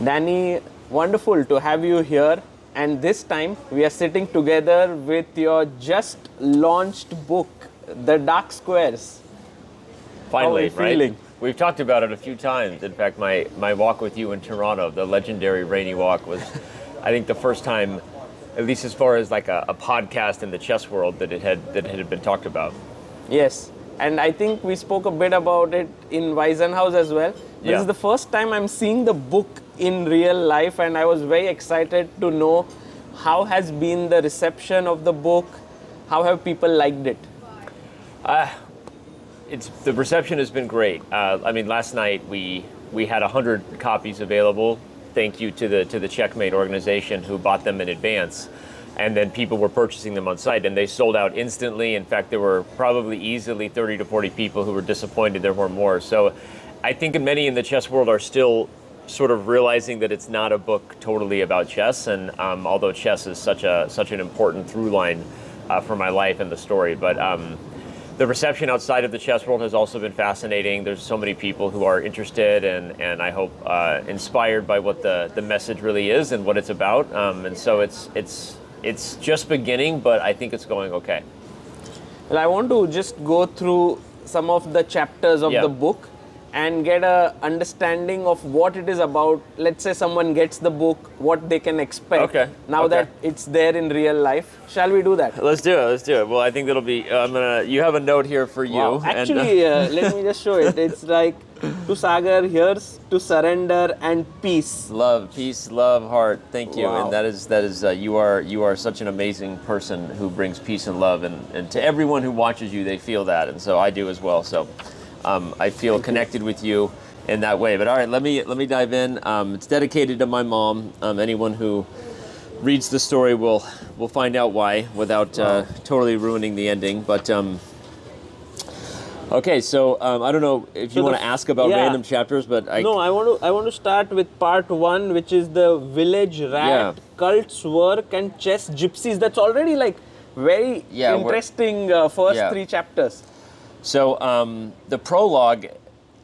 Danny, wonderful to have you here. And this time we are sitting together with your just launched book, The Dark Squares. Finally, How are you right? feeling? We've talked about it a few times. In fact, my walk with you in Toronto, the legendary rainy walk, was, I think, the first time, at least as far as like a podcast in the chess world, that it had been talked about. Yes. And I think we spoke a bit about it in Weisenhaus as well. This Yeah. is the first time I'm seeing the book in real life, and I was very excited to know how has been the reception of the book, how have people liked it? The reception has been great. I mean, last night we had 100 copies available. Thank you to the Checkmate organization who bought them in advance, and then people were purchasing them on site, and they sold out instantly. In fact, there were probably easily 30 to 40 people who were disappointed there weren't more. So, I think many in the chess world are still sort of realizing that it's not a book totally about chess, and although chess is such an important through line for my life and the story, but. The reception outside of the chess world has also been fascinating. There's so many people who are interested and I hope inspired by what the message really is and what it's about. And so it's just beginning, but I think it's going okay. Well, I want to just go through some of the chapters of the book and get a understanding of what it is about. Let's say someone gets the book, what they can expect now that it's there in real life. Shall we do that? Let's do it. Well, I think that'll be, you have a note here for you. Wow. Actually, let me just show it. It's like, to Sagar, here's to surrender and peace. Love, peace, love, heart. Thank you. Wow. And that is you are such an amazing person who brings peace and love, and to everyone who watches you, they feel that, and so I do as well. So I feel connected with you in that way. But all right, let me dive in. It's dedicated to my mom. Anyone who reads the story will find out why without totally ruining the ending. But okay, so I don't know if you want to ask about random chapters, but I want to start with part 1, which is the village rat, cult's work, and chess gypsies. That's already like very interesting first 3 chapters. So the prologue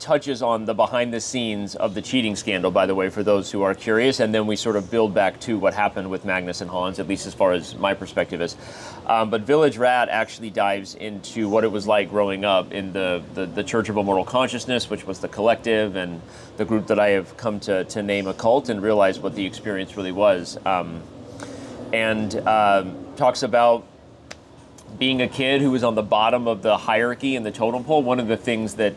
touches on the behind the scenes of the cheating scandal, by the way, for those who are curious, and then we sort of build back to what happened with Magnus and Hans, at least as far as my perspective is. But Village Rat actually dives into what it was like growing up in the Church of Immortal Consciousness, which was the collective and the group that I have come to name a cult, and realize what the experience really was. And talks about being a kid who was on the bottom of the hierarchy in the totem pole. One of the things that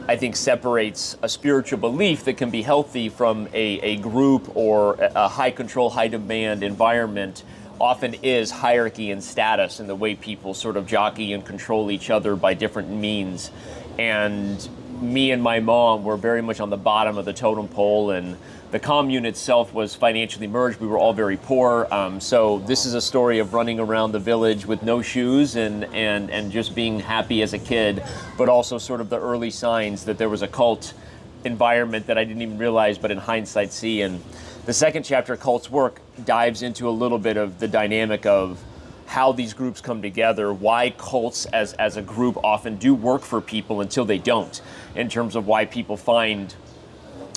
I think separates a spiritual belief that can be healthy from a group or a high control, high demand environment often is hierarchy and status and the way people sort of jockey and control each other by different means. And me and my mom were very much on the bottom of the totem pole, and the commune itself was financially merged. We were all very poor. So this is a story of running around the village with no shoes and just being happy as a kid, but also sort of the early signs that there was a cult environment that I didn't even realize, but in hindsight see. And the second chapter, Cult's Work, dives into a little bit of the dynamic of how these groups come together, why cults as a group often do work for people until they don't, in terms of why people find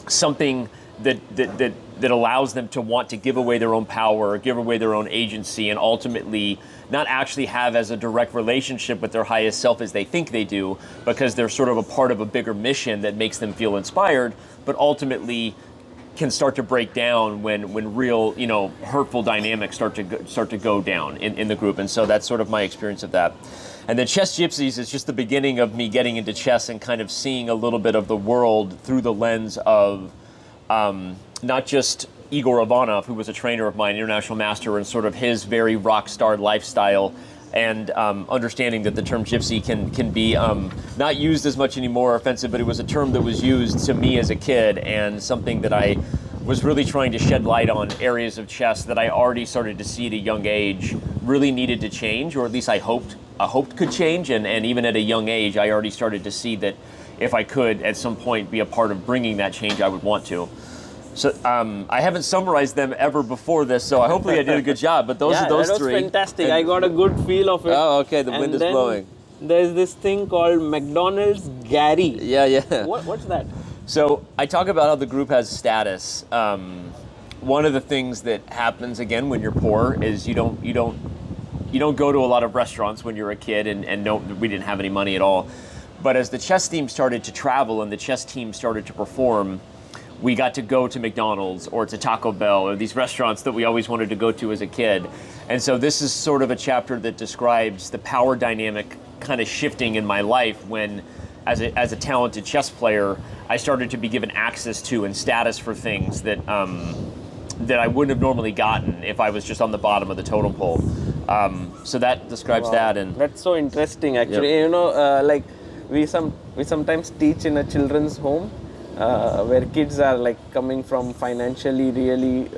something that allows them to want to give away their own power, give away their own agency, and ultimately not actually have as a direct relationship with their highest self as they think they do, because they're sort of a part of a bigger mission that makes them feel inspired, but ultimately can start to break down when real, hurtful dynamics start to go down in the group. And so that's sort of my experience of that. And then Chess Gypsies is just the beginning of me getting into chess and kind of seeing a little bit of the world through the lens of not just Igor Ivanov, who was a trainer of mine, international master, and sort of his very rock star lifestyle, and understanding that the term gypsy can be not used as much anymore, offensive, but it was a term that was used to me as a kid, and something that I was really trying to shed light on areas of chess that I already started to see at a young age really needed to change, or at least I hoped could change, and even at a young age, I already started to see that if I could at some point be a part of bringing that change, I would want to. So I haven't summarized them ever before this, so hopefully I did a good job. But those are those that was three. Fantastic. And I got a good feel of it. Oh, okay. The wind is blowing. There's this thing called McDonald's Gary. Yeah. What's that? So I talk about how the group has status. One of the things that happens again when you're poor is you don't go to a lot of restaurants when you're a kid, and no, we didn't have any money at all. But as the chess team started to travel and the chess team started to perform, we got to go to McDonald's or to Taco Bell or these restaurants that we always wanted to go to as a kid. And so this is sort of a chapter that describes the power dynamic kind of shifting in my life when, as a talented chess player, I started to be given access to and status for things that that I wouldn't have normally gotten if I was just on the bottom of the totem pole. So that describes that. And that's so interesting, actually. Yep. You know, like we sometimes teach in a children's home where kids are like coming from financially really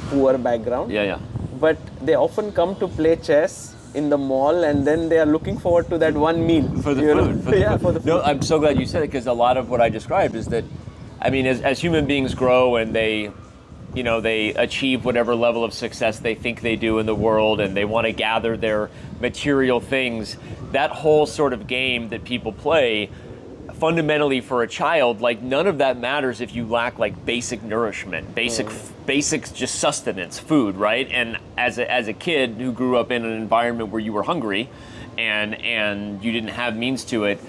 poor background. yeah. But they often come to play chess in the mall, and then they are looking forward to that one meal For the food. For the food. No, I'm so glad you said it, because a lot of what I described is that, I mean, as human beings grow and they achieve whatever level of success they think they do in the world, and they want to gather their material things, that whole sort of game that people play, fundamentally for a child, like none of that matters if you lack like basic nourishment, basic just sustenance, food, right? And as a kid who grew up in an environment where you were hungry and you didn't have means to it,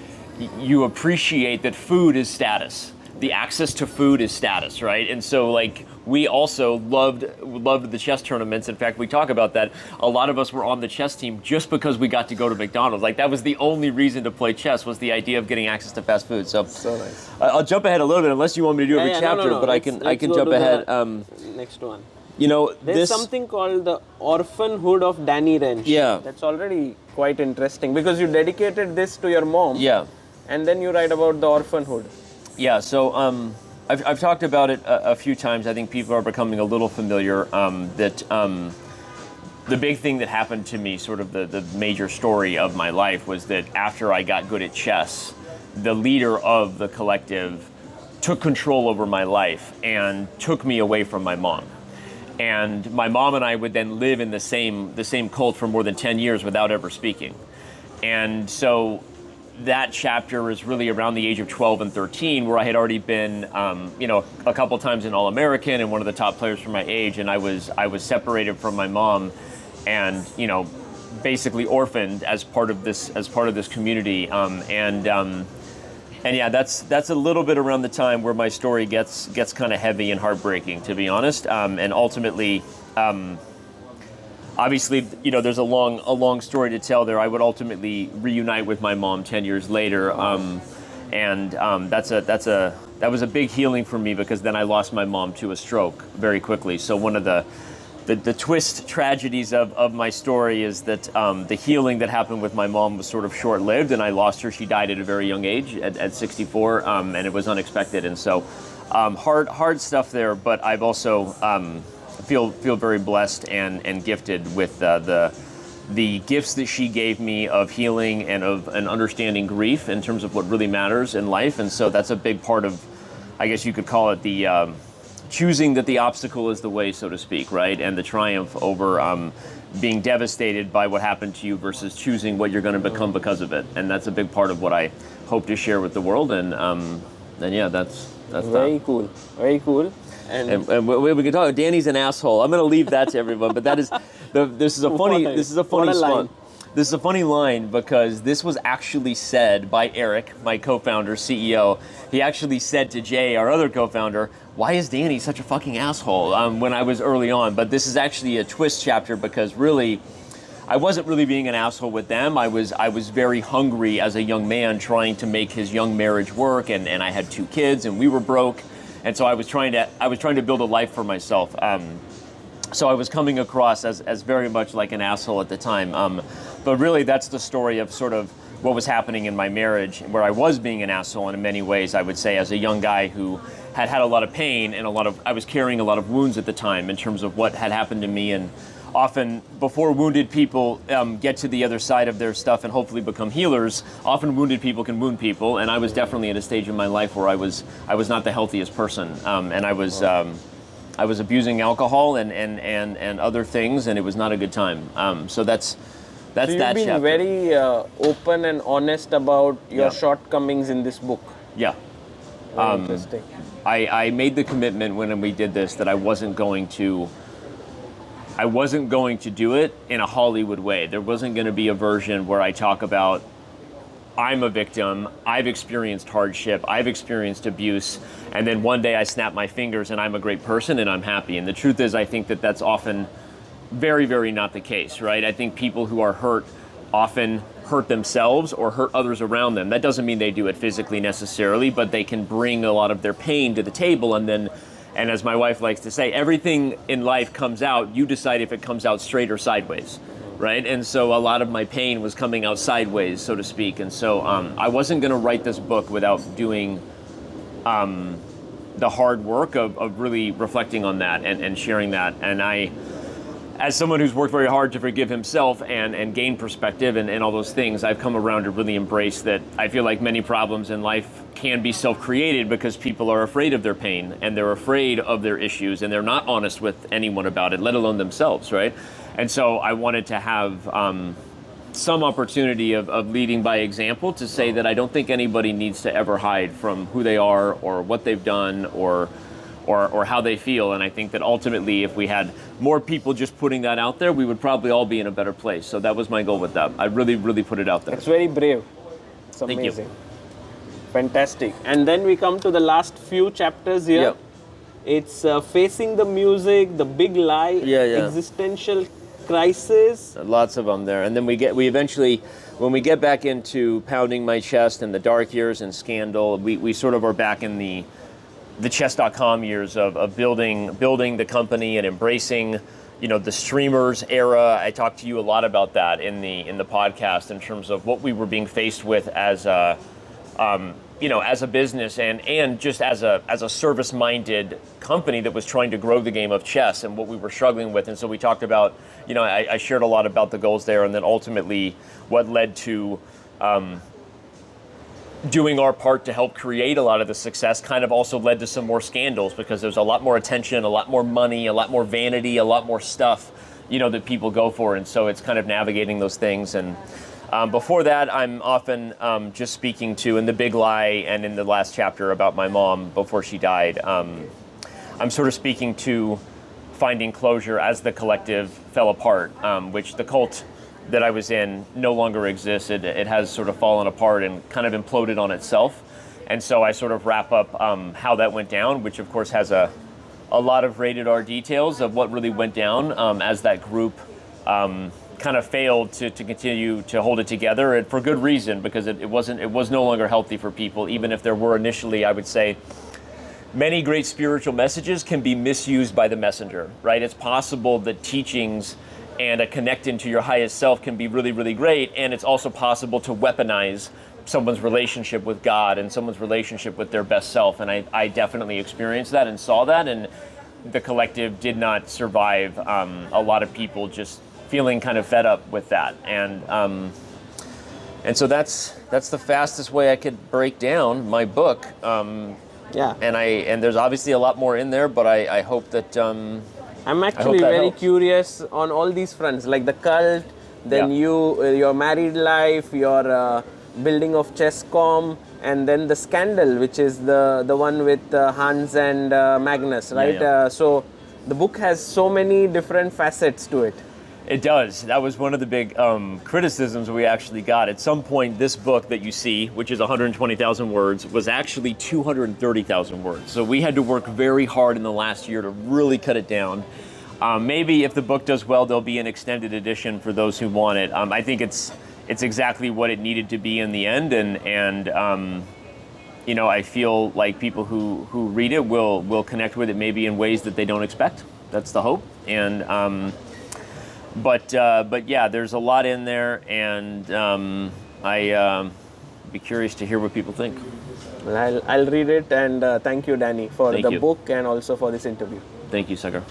you appreciate that food is status. The access to food is status, right? And so like we also loved the chess tournaments. In fact, we talk about that. A lot of us were on the chess team just because we got to go to McDonald's. Like that was the only reason to play chess, was the idea of getting access to fast food. So nice. I'll jump ahead a little bit, unless you want me to do every chapter, no. but I can jump ahead. Next one. You know, There's something called the orphanhood of Danny Rensch. Yeah. That's already quite interesting, because you dedicated this to your mom. Yeah. And then you write about the orphanhood. Yeah, so I've talked about it a few times. I think people are becoming a little familiar that the big thing that happened to me, sort of the major story of my life, was that after I got good at chess, the leader of the collective took control over my life and took me away from my mom. And my mom and I would then live in the same cult for more than 10 years without ever speaking. And so that chapter is really around the age of 12 and 13, where I had already been, a couple times an All-American and one of the top players for my age, and I was separated from my mom, and basically orphaned as part of this community, and yeah, that's a little bit around the time where my story gets kind of heavy and heartbreaking, to be honest, and ultimately. Obviously, there's a long story to tell there. I would ultimately reunite with my mom 10 years later, that was a big healing for me, because then I lost my mom to a stroke very quickly. So one of the twist tragedies of my story is that the healing that happened with my mom was sort of short-lived, and I lost her. She died at a very young age, at 64, and it was unexpected. And so hard stuff there, but I've also feel very blessed and gifted with the gifts that she gave me of healing and of an understanding grief in terms of what really matters in life. And so that's a big part of, I guess you could call it, the choosing that the obstacle is the way, so to speak, right? And the triumph over being devastated by what happened to you versus choosing what you're going to become because of it. And that's a big part of what I hope to share with the world. And yeah, that's very that. Cool. Very cool. And we can talk. Danny's an asshole. I'm going to leave that to everyone. But that is, this is a funny line, because this was actually said by Eric, my co-founder, CEO. He actually said to Jay, our other co-founder, "Why is Danny such a fucking asshole?" When I was early on. But this is actually a twist chapter, because really, I wasn't really being an asshole with them. I was very hungry as a young man, trying to make his young marriage work, and I had 2 kids, and we were broke. And so I was trying to build a life for myself. So I was coming across as very much like an asshole at the time. But really, that's the story of sort of what was happening in my marriage, where I was being an asshole in many ways, I would say, as a young guy who had a lot of pain, and I was carrying a lot of wounds at the time in terms of what had happened to me. And often, before wounded people get to the other side of their stuff and hopefully become healers, often wounded people can wound people. And I was definitely at a stage in my life where I was not the healthiest person, and I was abusing alcohol and other things, and it was not a good time. So that's so you've that been chapter. very open and honest about your shortcomings in this book. Yeah. Very interesting. I made the commitment when we did this that I wasn't going to do it in a Hollywood way. There wasn't going to be a version where I talk about I'm a victim, I've experienced hardship, I've experienced abuse, and then one day I snap my fingers and I'm a great person and I'm happy. And the truth is, I think that that's often very, very not the case, right? I think people who are hurt often hurt themselves or hurt others around them. That doesn't mean they do it physically necessarily, but they can bring a lot of their pain to the table, and as my wife likes to say, everything in life comes out, you decide if it comes out straight or sideways, right? And so a lot of my pain was coming out sideways, so to speak, and so I wasn't going to write this book without doing the hard work of really reflecting on that and sharing that. And as someone who's worked very hard to forgive himself and gain perspective and all those things, I've come around to really embrace that. I feel like many problems in life can be self-created because people are afraid of their pain and they're afraid of their issues and they're not honest with anyone about it, let alone themselves, right? And so I wanted to have some opportunity of leading by example to say that I don't think anybody needs to ever hide from who they are or what they've done or how they feel. And I think that ultimately, if we had more people just putting that out there, we would probably all be in a better place. So that was my goal with that. I really, really put it out there. It's very brave. It's amazing. Thank you. Fantastic. And then we come to the last few chapters here. Yep. It's facing the music, the big lie, existential crisis. Lots of them there. And then we eventually, when we get back into Pounding My Chest and the dark years and Scandal, we sort of are back in the chess.com years of building the company and embracing, the streamers era. I talked to you a lot about that in the podcast in terms of what we were being faced with as a business and just as a service-minded company that was trying to grow the game of chess and what we were struggling with. And so we talked about, I shared a lot about the goals there, and then ultimately what led to doing our part to help create a lot of the success kind of also led to some more scandals because there's a lot more attention, a lot more money, a lot more vanity, a lot more stuff, that people go for. And so it's kind of navigating those things. And before that, I'm often just speaking to, in The Big Lie and in the last chapter about my mom before she died, I'm sort of speaking to finding closure as the collective fell apart, which the cult that I was in no longer exists. It has sort of fallen apart and kind of imploded on itself. And so I sort of wrap up how that went down, which of course has a lot of rated R details of what really went down as that group kind of failed to continue to hold it together, and for good reason, because it was no longer healthy for people, even if there were initially, I would say, many great spiritual messages can be misused by the messenger, right? It's possible that teachings and a connecting to your highest self can be really, really great. And it's also possible to weaponize someone's relationship with God and someone's relationship with their best self. And I definitely experienced that and saw that. And the collective did not survive a lot of people just feeling kind of fed up with that. And so that's the fastest way I could break down my book. And there's obviously a lot more in there, but I hope that I'm actually very curious on all these fronts, like the cult, then your married life, your building of ChessCom, and then the scandal, which is the one with Hans and Magnus, right? So the book has so many different facets to it. It does. That was one of the big criticisms we actually got. At some point, this book that you see, which is 120,000 words, was actually 230,000 words. So we had to work very hard in the last year to really cut it down. Maybe if the book does well, there'll be an extended edition for those who want it. I think it's exactly what it needed to be in the end, and I feel like people who read it will connect with it maybe in ways that they don't expect. That's the hope. And But yeah, there's a lot in there, and I be curious to hear what people think. Well, I'll read it, and thank you, Danny, for the book and also for this interview. Thank you, Sagar.